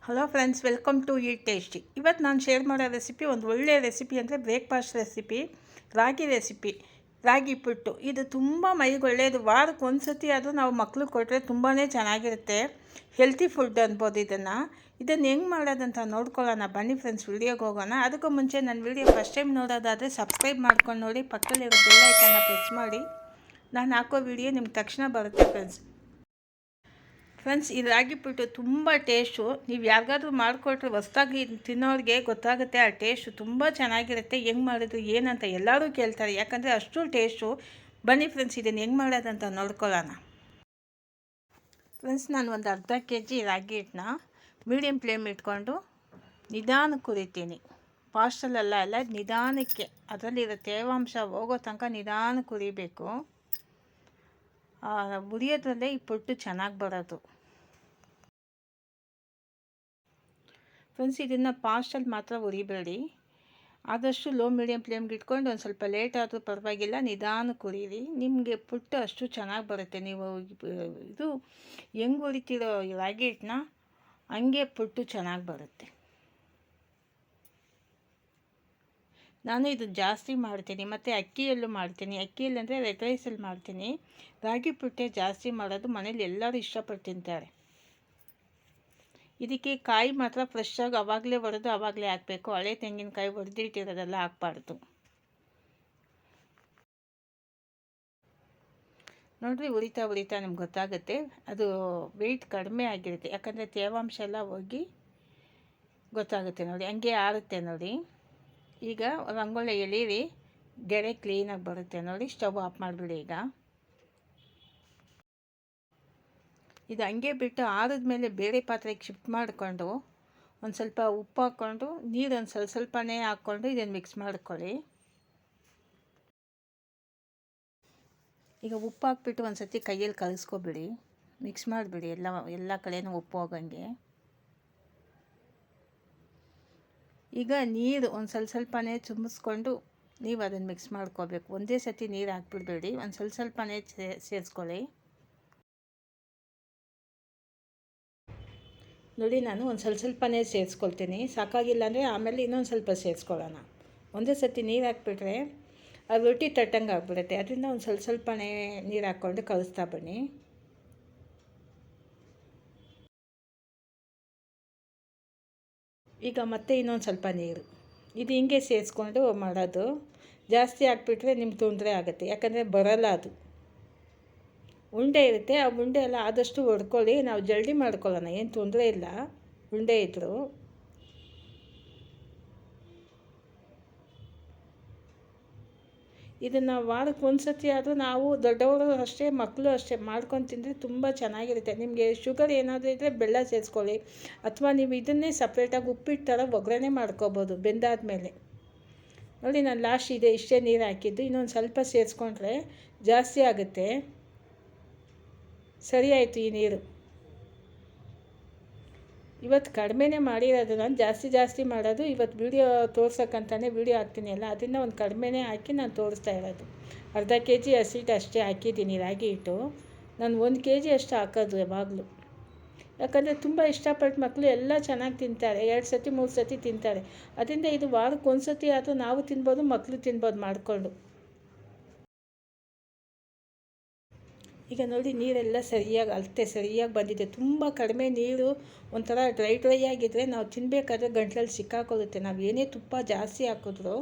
Hello friends, welcome to eat tasty. ಇವತ್ತು ನಾನು share ಮಾಡೋ ರೆಸಿಪಿ ಒಂದು ಒಳ್ಳೆಯ ರೆಸಿಪಿ ಅಂದರೆ ಬ್ರೇಕ್ಫಾಸ್ಟ್ ರೆಸಿಪಿ, ರಾಗಿ ಪುಟ್ಟು. ಇದು ತುಂಬ ಮೈಗೆ ಒಳ್ಳೆಯದು. ವಾರಕ್ಕೆ ಒಂದು ಸತಿ ಆದರೂ ನಾವು ಮಕ್ಳಿಗೆ ಕೊಟ್ಟರೆ ತುಂಬಾ ಚೆನ್ನಾಗಿರುತ್ತೆ. ಹೆಲ್ತಿ ಫುಡ್ ಅನ್ಬೋದು ಇದನ್ನು ಹೆಂಗೆ ಮಾಡೋದಂತ ನೋಡ್ಕೊಳ್ಳೋಣ ಬನ್ನಿ ಫ್ರೆಂಡ್ಸ್, ವೀಡಿಯೋಗೆ ಹೋಗೋಣ. ಅದಕ್ಕೂ ಮುಂಚೆ ನನ್ನ ವೀಡಿಯೋ ಫಸ್ಟ್ ಟೈಮ್ ನೋಡೋದಾದರೆ ಸಬ್ಸ್ಕ್ರೈಬ್ ಮಾಡ್ಕೊಂಡು ನೋಡಿ, ಪಕ್ಕದಲ್ಲಿರೋ ಬೆಲ್ ಐಕನ್ನ ಪ್ರೆಸ್ ಮಾಡಿ. ನಾನು ಹಾಕೋ ವೀಡಿಯೋ ನಿಮ್ಗೆ ತಕ್ಷಣ ಬರುತ್ತೆ ಫ್ರೆಂಡ್ಸ್. ಈ ರಾಗಿ ಪುಟ್ಟು ತುಂಬ ಟೇಸ್ಟು. ನೀವು ಯಾರಿಗಾದ್ರೂ ಮಾಡಿಕೊಟ್ರೆ ಹೊಸ್ದಾಗಿ ತಿನ್ನೋರಿಗೆ ಗೊತ್ತಾಗುತ್ತೆ. ಆ ಟೇಸ್ಟು ತುಂಬ ಚೆನ್ನಾಗಿರುತ್ತೆ. ಹೆಂಗೆ ಮಾಡೋದು ಏನಂತ ಎಲ್ಲರೂ ಕೇಳ್ತಾರೆ, ಯಾಕಂದರೆ ಅಷ್ಟು ಟೇಸ್ಟು. ಬನ್ನಿ ಫ್ರೆಂಡ್ಸ್, ಇದನ್ನು ಹೆಂಗೆ ಮಾಡೋದಂತ ನೋಡ್ಕೊಳ್ಳೋಣ. ಫ್ರೆಂಡ್ಸ್, ನಾನು ಒಂದು ಅರ್ಧ kg ರಾಗಿ ಹಿಟ್ಟನ್ನ ಮೀಡಿಯಮ್ ಫ್ಲೇಮ್ ಇಟ್ಕೊಂಡು ನಿಧಾನಕ್ಕೆ ಹುರಿತೀನಿ. ಫಾಸ್ಟಲ್ಲೆಲ್ಲ ನಿಧಾನಕ್ಕೆ, ಅದರಲ್ಲಿರೋ ತೇವಾಂಶ ಹೋಗೋ ತನಕ ನಿಧಾನಕ್ಕೆ ಹುರಿಬೇಕು. ಹುರಿಯೋದ್ರಲ್ಲೇ ಈ ಪುಟ್ಟು ಚೆನ್ನಾಗಿ ಬರೋದು. ಫ್ರೆಂಡ್ಸ್, ಇದನ್ನು ಫಾಸ್ಟಲ್ಲಿ ಮಾತ್ರ ಹುರಿಬೇಡಿ. ಆದಷ್ಟು ಲೋ ಮೀಡಿಯಮ್ ಫ್ಲೇಮ್ಗೆ ಇಟ್ಕೊಂಡು ಒಂದು ಸ್ವಲ್ಪ ಲೇಟ್ ಆದರೂ ಪರವಾಗಿಲ್ಲ, ನಿಧಾನಕ್ಕೆ ಹುರಿಯಿರಿ. ನಿಮಗೆ ಪುಟ್ಟು ಅಷ್ಟು ಚೆನ್ನಾಗಿ ಬರುತ್ತೆ. ನೀವು ಇದು ಹೆಂಗೆ ಹುರಿತೀರೋ ರಾಗಿ ಹಿಟ್ಟನ್ನ ಹಂಗೆ ಪುಟ್ಟು ಚೆನ್ನಾಗಿ ಬರುತ್ತೆ. ನಾನು ಇದು ಜಾಸ್ತಿ ಮಾಡ್ತೀನಿ, ಮತ್ತು ಅಕ್ಕಿಯಲ್ಲೂ ಮಾಡ್ತೀನಿ. ಅಕ್ಕಿಯಲ್ಲಿ ಅಂದರೆ ರೆಡ್ ರೈಸಲ್ಲಿ ಮಾಡ್ತೀನಿ. ರಾಗಿ ಪುಟ್ಟೆ ಜಾಸ್ತಿ ಮಾಡೋದು, ಮನೇಲಿ ಎಲ್ಲರೂ ಇಷ್ಟಪಟ್ಟು ತಿಂತಾರೆ. ಇದಕ್ಕೆ ಕಾಯಿ ಮಾತ್ರ ಫ್ರೆಶ್ಶಾಗಿ ಆವಾಗಲೇ ಒಡೆದು ಆವಾಗಲೇ ಹಾಕಬೇಕು. ಹಳೆ ತೆಂಗಿನಕಾಯಿ ಒಡೆದಿಟ್ಟಿರೋದೆಲ್ಲ ಹಾಕ್ಬಾರ್ದು. ನೋಡಿರಿ, ಉರಿತಾ ನಿಮ್ಗೆ ಗೊತ್ತಾಗುತ್ತೆ ಅದು ವೆಯ್ಟ್ ಕಡಿಮೆ ಆಗಿರುತ್ತೆ. ಯಾಕಂದರೆ ತೇವಾಂಶ ಎಲ್ಲ ಹೋಗಿ ಗೊತ್ತಾಗುತ್ತೆ ನೋಡಿ, ಹಂಗೆ ಆರುತ್ತೆ ನೋಡಿ. ಈಗ ರಂಗೋಲಿ ಎಳೀರಿ, ಗೆರೆ ಕ್ಲೀನಾಗಿ ಬರುತ್ತೆ ನೋಡಿ. ಸ್ಟವ್ ಆಫ್ ಮಾಡಿಬಿಡಿ. ಈಗ ಇದು ಹಂಗೆ ಬಿಟ್ಟು ಆರಿದ ಮೇಲೆ ಬೇರೆ ಪಾತ್ರೆಗೆ ಶಿಫ್ಟ್ ಮಾಡಿಕೊಂಡು ಒಂದು ಸ್ವಲ್ಪ ಉಪ್ಪು ಹಾಕ್ಕೊಂಡು ನೀರು ಒಂದು ಸ್ವಲ್ಪನೇ ಹಾಕ್ಕೊಂಡು ಇದನ್ನು ಮಿಕ್ಸ್ ಮಾಡ್ಕೊಳ್ಳಿ. ಈಗ ಉಪ್ಪು ಹಾಕ್ಬಿಟ್ಟು ಒಂದು ಸರ್ತಿ ಕೈಯಲ್ಲಿ ಕಲಿಸ್ಕೊಬಿಡಿ, ಮಿಕ್ಸ್ ಮಾಡಿಬಿಡಿ. ಎಲ್ಲ ಕಡೆಯೂ ಉಪ್ಪು ಹೋಗಂಗೆ. ಈಗ ನೀರು ಒಂದು ಸ್ವಲ್ಪನೇ ತುಂಬಿಸ್ಕೊಂಡು ನೀವು ಅದನ್ನು ಮಿಕ್ಸ್ ಮಾಡ್ಕೋಬೇಕು. ಒಂದೇ ಸರ್ತಿ ನೀರು ಹಾಕ್ಬಿಡಬೇಡಿ, ಒಂದು ಸ್ವಲ್ಪನೇ ಸೇರಿಸ್ಕೊಳ್ಳಿ. ನೋಡಿ, ನಾನು ಒಂದು ಸ್ವಲ್ಪನೇ ಸೇರಿಸ್ಕೊಳ್ತೀನಿ. ಸಾಕಾಗಿಲ್ಲ ಅಂದರೆ ಆಮೇಲೆ ಇನ್ನೊಂದು ಸ್ವಲ್ಪ ಸೇರಿಸ್ಕೊಳ್ಳೋಣ. ಒಂದೇ ಸರ್ತಿ ನೀರು ಹಾಕ್ಬಿಟ್ರೆ ಅದು ರೊಟ್ಟಿ ತಟ್ಟಂಗೆ ಆಗಿಬಿಡುತ್ತೆ. ಅದರಿಂದ ಒಂದು ಸ್ವಲ್ಪನೇ ನೀರು ಹಾಕ್ಕೊಂಡು ಕಲಿಸ್ತಾ ಬನ್ನಿ. ಈಗ ಮತ್ತೆ ಇನ್ನೊಂದು ಸ್ವಲ್ಪ ನೀರು, ಇದು ಹಿಂಗೆ ಸೇರಿಸ್ಕೊಂಡು ಮಾಡೋದು. ಜಾಸ್ತಿ ಹಾಕ್ಬಿಟ್ರೆ ನಿಮ್ಗೆ ತೊಂದರೆ ಆಗುತ್ತೆ, ಯಾಕಂದರೆ ಬರೋಲ್ಲ. ಅದು ಉಂಡೆ ಇರುತ್ತೆ, ಆ ಉಂಡೆ ಎಲ್ಲ ಆದಷ್ಟು ಹೊಡ್ಕೊಳ್ಳಿ. ನಾವು ಜಲ್ದಿ ಮಾಡ್ಕೊಳ್ಳೋಣ, ಏನು ತೊಂದರೆ ಇಲ್ಲ ಉಂಡೆ ಇದ್ದರೂ. ಇದನ್ನು ವಾರಕ್ಕೆ ಒಂದು ಸತಿ ಆದರೂ ನಾವು ದೊಡ್ಡವರು ಅಷ್ಟೇ, ಮಕ್ಕಳು ಅಷ್ಟೇ ಮಾಡ್ಕೊಂಡು ತಿಂದರೆ ತುಂಬ ಚೆನ್ನಾಗಿರುತ್ತೆ. ನಿಮಗೆ ಶುಗರ್ ಏನಾದರೂ ಇದ್ದರೆ ಬೆಲ್ಲ ಸೇರಿಸ್ಕೊಳ್ಳಿ, ಅಥವಾ ನೀವು ಇದನ್ನೇ ಸಪ್ರೇಟಾಗಿ ಉಪ್ಪಿಟ್ಟು ಥರ ಒಗ್ಗರಣೆ ಮಾಡ್ಕೋಬೋದು ಬೆಂದಾದಮೇಲೆ. ನೋಡಿ, ನಾನು ಲಾಸ್ಟ್ ಇಷ್ಟೇ ನೀರು ಹಾಕಿದ್ದು. ಇನ್ನೊಂದು ಸ್ವಲ್ಪ ಸೇರಿಸ್ಕೊಂಡ್ರೆ ಜಾಸ್ತಿ ಆಗುತ್ತೆ. ಸರಿ ಆಯಿತು ಈ ನೀರು. ಇವತ್ತು ಕಡಿಮೆನೇ ಮಾಡಿರೋದು, ನಾನು ಜಾಸ್ತಿ ಮಾಡೋದು. ಇವತ್ತು ವೀಡಿಯೋ ತೋರ್ಸೋಕ್ಕಂತಲೇ ವೀಡಿಯೋ ಹಾಕ್ತೀನಿ ಅಲ್ಲ, ಅದರಿಂದ ಒಂದು ಕಡಿಮೆನೇ ಹಾಕಿ ನಾನು ತೋರಿಸ್ತಾ ಇರೋದು. ಅರ್ಧ kg ಹಸಿಟ್ಟು ಅಷ್ಟೇ ಹಾಕಿದ್ದೀನಿ ರಾಗಿ ಹಿಟ್ಟು. ನಾನು 1 kg ಅಷ್ಟು ಹಾಕೋದು ಯಾವಾಗಲೂ. ಯಾಕಂದರೆ ತುಂಬ ಇಷ್ಟಪಟ್ಟು ಮಕ್ಕಳು ಎಲ್ಲ ಚೆನ್ನಾಗಿ ತಿಂತಾರೆ. 2 ಸತಿ 3 ಸತಿ ತಿಂತಾರೆ. ಅದರಿಂದ ಇದು ವಾರಕ್ಕೆ ಒಂದು ಸತಿ ಆದರೂ ನಾವು ತಿನ್ಬೋದು, ಮಕ್ಕಳು ತಿನ್ಬೋದು ಮಾಡಿಕೊಂಡು. ಈಗ ನೋಡಿ, ನೀರೆಲ್ಲ ಸರಿಯಾಗಿ ಬಂದಿದೆ. ತುಂಬ ಕಡಿಮೆ ನೀರು, ಒಂಥರ ಡ್ರೈ ಆಗಿದ್ದರೆ ನಾವು ತಿನ್ನಬೇಕಾದ್ರೆ ಗಂಟ್ಲಲ್ಲಿ ಸಿಕ್ಕಾಕೊಳ್ಳುತ್ತೆ. ನಾವು ಏನೇ ತುಪ್ಪ ಜಾಸ್ತಿ ಹಾಕಿದ್ರೂ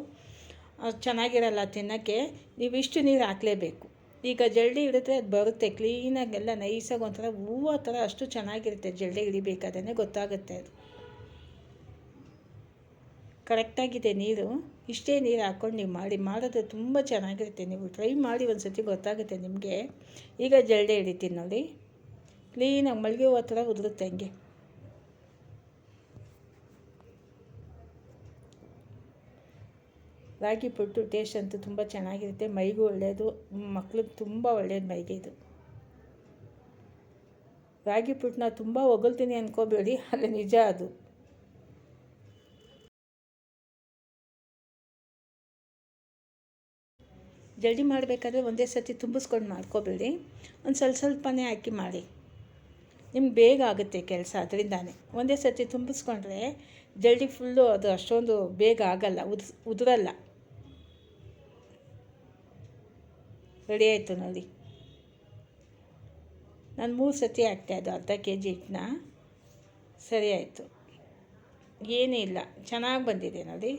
ಚೆನ್ನಾಗಿರಲ್ಲ ತಿನ್ನೋಕ್ಕೆ. ನೀವು ಇಷ್ಟು ನೀರು ಹಾಕಲೇಬೇಕು. ಈಗ ಜಲ್ದಿ ಹಿಡಿದ್ರೆ ಅದು ಬರುತ್ತೆ ಕ್ಲೀನಾಗಿ, ಎಲ್ಲ ನೈಸಾಗಿ ಒಂಥರ ಹೂವು ಥರ ಅಷ್ಟು ಚೆನ್ನಾಗಿರುತ್ತೆ. ಜಲ್ದಿ ಹಿಡಿಬೇಕಾದ್ರೆ ಗೊತ್ತಾಗುತ್ತೆ ಅದು. ಕರೆಕ್ಟಾಗಿದೆ ನೀರು. ಇಷ್ಟೇ ನೀರು ಹಾಕ್ಕೊಂಡು ನೀವು ಮಾಡೋದು ತುಂಬ ಚೆನ್ನಾಗಿರುತ್ತೆ. ನೀವು ಟ್ರೈ ಮಾಡಿ ಒಂದು ಸತಿ, ಗೊತ್ತಾಗುತ್ತೆ ನಿಮಗೆ. ಈಗ ಜಲ್ದಿ ಹಿಡಿತೀನಿ ನೋಡಿ, ಕ್ಲೀನಾಗಿ ಮಲ್ಲಿಗೆ ಹೂವು ಥರ ಉದುರುತ್ತೆ ಹಂಗೆ. ರಾಗಿ ಪುಟ್ಟು ಟೇಸ್ಟ್ ಅಂತೂ ತುಂಬ ಚೆನ್ನಾಗಿರುತ್ತೆ. ಮೈಗೂ ಒಳ್ಳೆಯದು, ಮಕ್ಳಿಗೆ ತುಂಬ ಒಳ್ಳೆಯದು ಮೈಗೆ ಇದು. ರಾಗಿ ಪುಟ್ಟನ್ನ ತುಂಬ ಹೊಗಳ್ತೀನಿ ಅಂದ್ಕೋಬೇಡಿ, ಅಲ್ಲಿ ನಿಜ ಅದು. ಜಲ್ದಿ ಮಾಡಬೇಕಾದ್ರೆ ಒಂದೇ ಸರ್ತಿ ತುಂಬಿಸ್ಕೊಂಡು ಮಾಡ್ಕೋಬೇಡಿ, ಒಂದು ಸ್ವಲ್ಪನೇ ಹಾಕಿ ಮಾಡಿ. ನಿಮ್ಗೆ ಬೇಗ ಆಗುತ್ತೆ ಕೆಲಸ ಅದರಿಂದಾನೆ. ಒಂದೇ ಸರ್ತಿ ತುಂಬಿಸ್ಕೊಂಡ್ರೆ ಜಲ್ದಿ ಫುಲ್ಲು ಅದು ಅಷ್ಟೊಂದು ಬೇಗ ಆಗಲ್ಲ, ಉದುರಲ್ಲ. ರೆಡಿ ಆಯಿತು ನೋಡಿ. ನಾನು 3 ಸತಿ ಹಾಕ್ತೆ ಅದು ಅರ್ಧ kg ಹಿಟ್ಟನ್ನ. ಸರಿ ಆಯಿತು, ಏನೂ ಇಲ್ಲ, ಚೆನ್ನಾಗಿ ಬಂದಿದೆ ನೋಡಿ.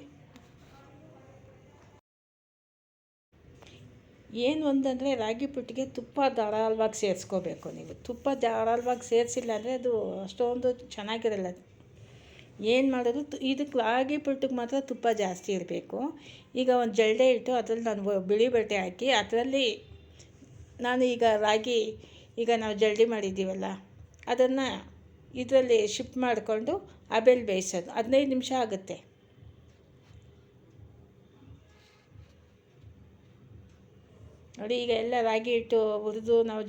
ಏನು ಒಂದಂದರೆ ರಾಗಿ ಪುಟ್ಟಿಗೆ ತುಪ್ಪ ಧಾರಾಳವಾಗಿ ಸೇರಿಸ್ಕೋಬೇಕು ನೀವು. ತುಪ್ಪ ಧಾರಾಳವಾಗಿ ಸೇರಿಸಿಲ್ಲ ಅಂದರೆ ಅದು ಅಷ್ಟೊಂದು ಚೆನ್ನಾಗಿರಲ್ಲ. ಏನು ಮಾಡೋದು, ಇದಕ್ಕೆ ರಾಗಿ ಪುಟ್ಟಿಗೆ ಮಾತ್ರ ತುಪ್ಪ ಜಾಸ್ತಿ ಇರಬೇಕು. ಈಗ ಒಂದು ಜರಡಿ ಇಟ್ಟು ಅದರಲ್ಲಿ ನಾನು ಬಿಳಿ ಬಟ್ಟೆ ಹಾಕಿ ಅದರಲ್ಲಿ ನಾನು ಈಗ ನಾವು ಜರಡಿ ಮಾಡಿದ್ದೀವಲ್ಲ ಅದನ್ನು ಇದರಲ್ಲಿ ಶಿಫ್ಟ್ ಮಾಡಿಕೊಂಡು ಆಮೇಲೆ ಬೇಯಿಸೋದು. 15 ನಿಮಿಷ ಆಗುತ್ತೆ. ನೋಡಿ, ಈಗ ಎಲ್ಲ ರಾಗಿ ಹಿಟ್ಟು ಹುರಿದು ನಾವು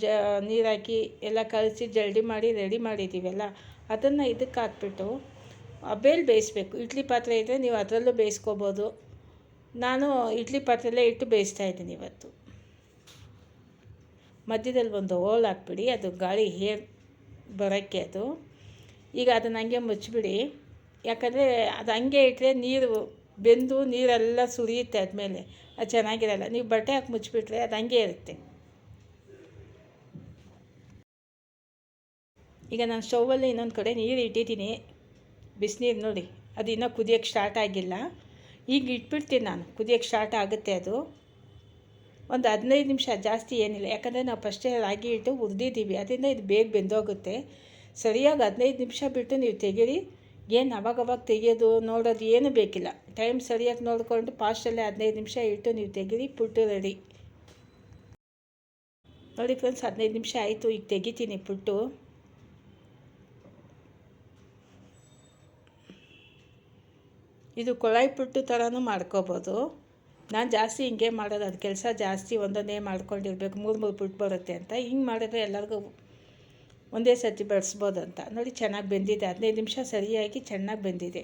ನೀರು ಹಾಕಿ ಎಲ್ಲ ಕಲಸಿ ಜರಡಿ ಮಾಡಿ ರೆಡಿ ಮಾಡಿದ್ದೀವಲ್ಲ ಅದನ್ನು ಇದಕ್ಕೆ ಹಾಕ್ಬಿಟ್ಟು ಬೇಲ್ ಬೇಯಿಸ್ಬೇಕು. ಇಡ್ಲಿ ಪಾತ್ರೆ ಇದ್ದರೆ ನೀವು ಅದರಲ್ಲೂ ಬೇಯಿಸ್ಕೋಬೋದು. ನಾನು ಇಡ್ಲಿ ಪಾತ್ರೆಯಲ್ಲೇ ಇಟ್ಟು ಬೇಯಿಸ್ತಾಯಿದ್ದೀನಿ ಇವತ್ತು. ಮಧ್ಯದಲ್ಲಿ ಒಂದು ಹೋಲ್ ಹಾಕ್ಬಿಡಿ, ಅದು ಗಾಳಿ ಬರೋಕ್ಕೆ ಅದು. ಈಗ ಅದನ್ನು ಹಂಗೆ ಮುಚ್ಚಿಬಿಡಿ, ಯಾಕಂದರೆ ಅದು ಹಂಗೆ ಇಟ್ಟರೆ ನೀರು ಬೆಂದು ನೀರೆಲ್ಲ ಸುರಿಯುತ್ತೆ ಆದಮೇಲೆ, ಅದು ಚೆನ್ನಾಗಿರಲ್ಲ. ನೀವು ಬಟ್ಟೆ ಹಾಕಿ ಮುಚ್ಚಿಬಿಟ್ರೆ ಅದು ಹಂಗೆ ಇರುತ್ತೆ. ಈಗ ನಾನು ಸ್ಟೌವಲ್ಲಿ ಇನ್ನೊಂದು ಕಡೆ ನೀರು ಇಟ್ಟಿದ್ದೀನಿ, ಬಿಸಿನೀರು ನೋಡಿ. ಅದು ಇನ್ನೂ ಕುದಿಯೋಕ್ಕೆ ಸ್ಟಾರ್ಟ್ ಆಗಿಲ್ಲ. ಈಗ ಇಟ್ಬಿಡ್ತೀನಿ ನಾನು, ಕುದಿಯೋಕ್ಕೆ ಸ್ಟಾರ್ಟ್ ಆಗುತ್ತೆ ಅದು. ಒಂದು 15 ನಿಮಿಷ, ಜಾಸ್ತಿ ಏನಿಲ್ಲ. ಯಾಕಂದರೆ ನಾವು ಫಸ್ಟೇ ರಾಗಿ ಹಿಟ್ಟು ಹುರಿದಿದ್ದೀವಿ, ಅದರಿಂದ ಇದು ಬೇಗ ಬೆಂದೋಗುತ್ತೆ. ಸರಿಯಾಗಿ 15 ನಿಮಿಷ ಬಿಟ್ಟು ನೀವು ತೆಗೀರಿ. ಏನು ಅವಾಗವಾಗ ತೆಗೆಯೋದು ನೋಡೋದು ಏನು ಬೇಕಿಲ್ಲ. ಟೈಮ್ ಸರಿಯಾಗಿ ನೋಡಿಕೊಂಡು ಫಾಸ್ಟಲ್ಲೇ 15 ನಿಮಿಷ ಇಟ್ಟು ನೀವು ತೆಗೀರಿ, ಪುಟ್ಟು ರೆಡಿ. ನೋಡಿ ಫ್ರೆಂಡ್ಸ್, 15 ನಿಮಿಷ ಆಯಿತು. ಈಗ ತೆಗಿತೀನಿ ಪುಟ್ಟು. ಇದು ಕೊಳಾಯಿ ಪುಟ್ಟು ಥರನೂ ಮಾಡ್ಕೋಬೋದು. ನಾನು ಜಾಸ್ತಿ ಹಿಂಗೆ ಮಾಡೋದು, ಅದು ಕೆಲಸ ಜಾಸ್ತಿ ಒಂದೊಂದೇ ಮಾಡ್ಕೊಂಡಿರ್ಬೇಕು, 3 ಪುಟ್ಟು ಬರುತ್ತೆ ಅಂತ. ಹಿಂಗೆ ಮಾಡಿದ್ರೆ ಎಲ್ಲರಿಗೂ ಒಂದೇ ಸರ್ತಿ ಬಡಿಸ್ಬೋದು ಅಂತ. ನೋಡಿ, ಚೆನ್ನಾಗಿ ಬೆಂದಿದೆ. 15 ನಿಮಿಷ ಸರಿಯಾಗಿ ಚೆನ್ನಾಗಿ ಬೆಂದಿದೆ.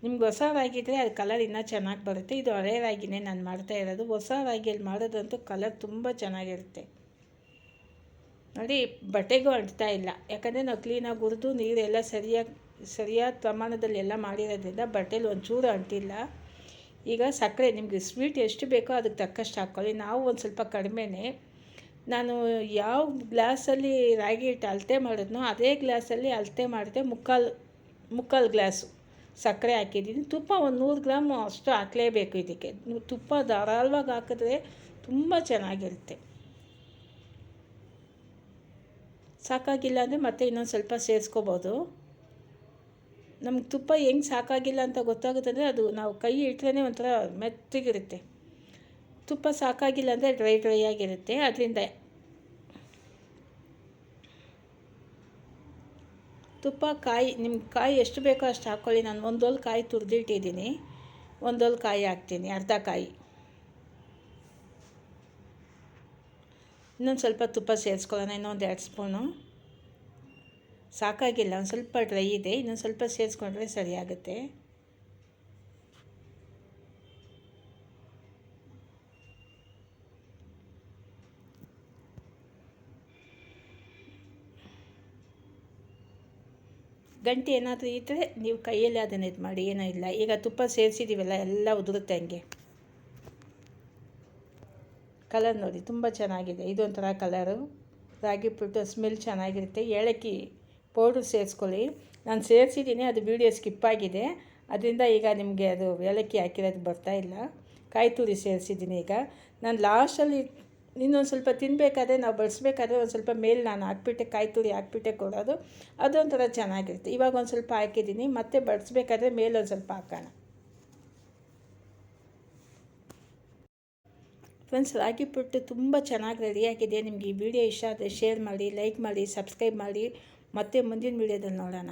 ನಿಮ್ಗೆ ಹೊಸ ರಾಗಿದ್ರೆ ಅದು ಕಲರ್ ಇನ್ನೂ ಚೆನ್ನಾಗಿ ಬರುತ್ತೆ. ಇದು ಹಳೆ ರಾಗಿನೇ ನಾನು ಮಾಡ್ತಾ ಇರೋದು. ಹೊಸ ರಾಗಿಯಲ್ಲಿ ಮಾಡೋದಂತೂ ಕಲರ್ ತುಂಬ ಚೆನ್ನಾಗಿರುತ್ತೆ ನೋಡಿ. ಬಟ್ಟೆಗೂ ಅಂಟ್ತಾ ಇಲ್ಲ, ಯಾಕಂದರೆ ನಾವು ಕ್ಲೀನಾಗಿ ಹುರಿದು ನೀರೆಲ್ಲ ಸರಿಯಾದ ಪ್ರಮಾಣದಲ್ಲಿ ಎಲ್ಲ ಮಾಡಿರೋದ್ರಿಂದ ಬಟ್ಟೆಲಿ ಒಂಚೂರು ಅಂಟಿಲ್ಲ. ಈಗ ಸಕ್ಕರೆ ನಿಮಗೆ ಸ್ವೀಟ್ ಎಷ್ಟು ಬೇಕೋ ಅದಕ್ಕೆ ತಕ್ಕಷ್ಟು ಹಾಕ್ಕೊಳ್ಳಿ. ನಾವು ಒಂದು ಸ್ವಲ್ಪ ಕಡಿಮೆನೇ. ನಾನು ಯಾವ ಗ್ಲಾಸಲ್ಲಿ ರಾಗಿ ಹಿಟ್ಟು ಅಳತೆ ಮಾಡಿದ್ನೋ ಅದೇ ಗ್ಲಾಸಲ್ಲಿ ಅಳತೆ ಮಾಡಿದೆ. ಮುಕ್ಕಾಲು ಗ್ಲಾಸು ಸಕ್ಕರೆ ಹಾಕಿದ್ದೀನಿ. ತುಪ್ಪ ಒಂದು 100 ಗ್ರಾಮ್ ಅಷ್ಟು ಹಾಕಲೇಬೇಕು ಇದಕ್ಕೆ. ತುಪ್ಪ ಧಾರಾಳವಾಗಿ ಹಾಕಿದ್ರೆ ತುಂಬ ಚೆನ್ನಾಗಿರುತ್ತೆ. ಸಾಕಾಗಿಲ್ಲ ಅಂದರೆ ಮತ್ತೆ ಇನ್ನೊಂದು ಸ್ವಲ್ಪ ಸೇರಿಸ್ಕೋಬೋದು. ನಮ್ಗೆ ತುಪ್ಪ ಹೆಂಗೆ ಸಾಕಾಗಿಲ್ಲ ಅಂತ ಗೊತ್ತಾಗುತ್ತಂದರೆ ಅದು ನಾವು ಕೈ ಇಟ್ಟರೆ ಒಂಥರ ಮೆತ್ತಗಿರುತ್ತೆ. ತುಪ್ಪ ಸಾಕಾಗಿಲ್ಲ ಅಂದರೆ ಡ್ರೈ ಆಗಿರುತ್ತೆ. ಅದರಿಂದ ತುಪ್ಪ ನಿಮ್ಗೆ ಕಾಯಿ ಎಷ್ಟು ಬೇಕೋ ಅಷ್ಟು ಹಾಕ್ಕೊಳ್ಳಿ. ನಾನು 1 ಹೋಲ್ ಕಾಯಿ ತುರಿದಿಟ್ಟಿದ್ದೀನಿ, 1 ಹೋಲ್ ಕಾಯಿ ಹಾಕ್ತೀನಿ, ಅರ್ಧ ಕಾಯಿ. ಇನ್ನೊಂದು ಸ್ವಲ್ಪ ತುಪ್ಪ ಸೇರಿಸ್ಕೊಳ್ಳೋಣ, ಇನ್ನೊಂದು 2 ಸ್ಪೂನು. ಸಾಕಾಗಿಲ್ಲ, ಒಂದು ಸ್ವಲ್ಪ ಡ್ರೈ ಇದೆ, ಇನ್ನೊಂದು ಸ್ವಲ್ಪ ಸೇರಿಸ್ಕೊಂಡ್ರೆ ಸರಿಯಾಗುತ್ತೆ. ಗಂಟೆ ಏನಾದರೂ ಇದ್ದರೆ ನೀವು ಕೈಯಲ್ಲಿ ಅದನ್ನು ಇದು ಮಾಡಿ, ಏನೂ ಇಲ್ಲ. ಈಗ ತುಪ್ಪ ಸೇರಿಸಿದ್ದೀವಲ್ಲ, ಎಲ್ಲ ಉದುರುತ್ತೆ ಹಂಗೆ. ಕಲರ್ ನೋಡಿ ತುಂಬ ಚೆನ್ನಾಗಿದೆ. ಇದೊಂಥರ ಕಲರು ರಾಗಿ ಪುಟ್ಟು, ಸ್ಮೆಲ್ ಚೆನ್ನಾಗಿರುತ್ತೆ. ಏಲಕ್ಕಿ ಪೌಡ್ರ್ ಸೇರಿಸ್ಕೊಳ್ಳಿ. ನಾನು ಸೇರಿಸಿದ್ದೀನಿ, ಅದು ವೀಡಿಯೋ ಸ್ಕಿಪ್ ಆಗಿದೆ, ಅದರಿಂದ ಈಗ ನಿಮಗೆ ಅದು ಏಲಕ್ಕಿ ಹಾಕಿರೋದು ಬರ್ತಾಯಿಲ್ಲ. ಕಾಯಿ ತುರಿ ಸೇರಿಸಿದ್ದೀನಿ. ಈಗ ನಾನು ಲಾಸ್ಟಲ್ಲಿ ಇನ್ನೊಂದು ಸ್ವಲ್ಪ ತಿನ್ನಬೇಕಾದ್ರೆ, ನಾವು ಬಡಿಸ್ಬೇಕಾದ್ರೆ ಒಂದು ಸ್ವಲ್ಪ ಮೇಲೆ ನಾನು ಹಾಕ್ಬಿಟ್ಟೆ, ಕಾಯಿ ತುರಿ ಹಾಕ್ಬಿಟ್ಟೆ ಕೊಡೋದು. ಅದೊಂಥರ ಚೆನ್ನಾಗಿರುತ್ತೆ. ಇವಾಗ ಒಂದು ಸ್ವಲ್ಪ ಹಾಕಿದ್ದೀನಿ, ಮತ್ತೆ ಬಡಿಸ್ಬೇಕಾದ್ರೆ ಮೇಲೊಂದು ಸ್ವಲ್ಪ ಹಾಕೋಣ. ಫ್ರೆಂಡ್ಸ್, ರಾಗಿ ಪುಟ್ಟು ತುಂಬ ಚೆನ್ನಾಗಿ ರೆಡಿಯಾಗಿದೆ. ನಿಮಗೆ ಈ ವಿಡಿಯೋ ಇಷ್ಟ ಆದರೆ ಶೇರ್ ಮಾಡಿ, ಲೈಕ್ ಮಾಡಿ, ಸಬ್ಸ್ಕ್ರೈಬ್ ಮಾಡಿ. ಮತ್ತೆ ಮುಂದಿನ ವಿಡಿಯೋದಲ್ಲಿ ನೋಡೋಣ.